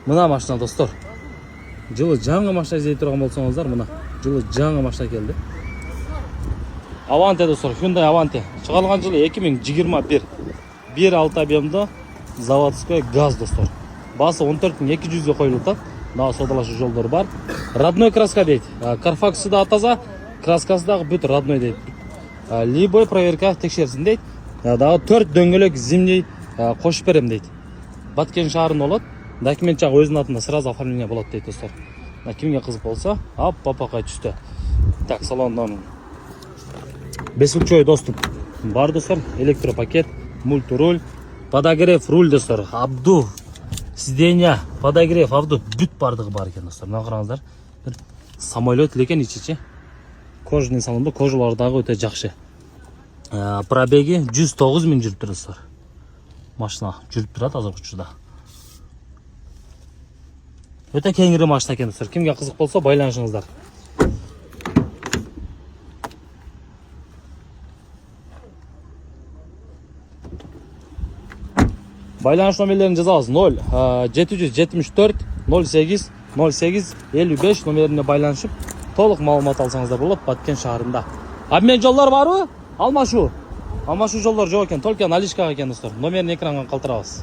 Мына машина достор. Жылы жаңы машина іздей тұрған болсаңыздар, мына жылы жаңы машина келді. Аванте достор, Hyundai Avante. Шығарылған жылы 2021. 1.6 объемды заводской газ достор. Басы 14.200-ге қойылды. Мына содалашы жолдар бар. Родной краска дейді. Carfax'ы да атаза, краскасы дағы бүт родной дейді. Любой проверка текшерсін дейді. Дағы 4 дөңгелек зимний қошып берем дейді. Баткен шағырын олады. Документ жағы өзінің атында сразу оформление болады дейді достар. Кімге қызық болса, папаға түсті. Так, салондан бесключевой доступ бар достар. Электропакет, мультируль, подогрев руль достар. Абду, сиденья, подогрев, абду бүт бардығы бар екен достар. Мына қараңыздар. Бір самолет лекен ичече. Кожаный салонда кожалардағы өте жақсы. Пробеги 109 000 жүріп тұр достар. Машина жүріп тұрады азыр құчыда. Өте кеңірі машина екен достар. Кімге қызық болса байланышыңыздар. Байланыш номерлерін жазамыз. 0774 08 08 55 номеріне байланышып, толық маалымат алсаңыздар болады Баткен шаарында. Обмен жолдар барбы? Алмашу жолдар жоқ екен, только наличкаға екен достар. Номерін экранға қалтырабыз.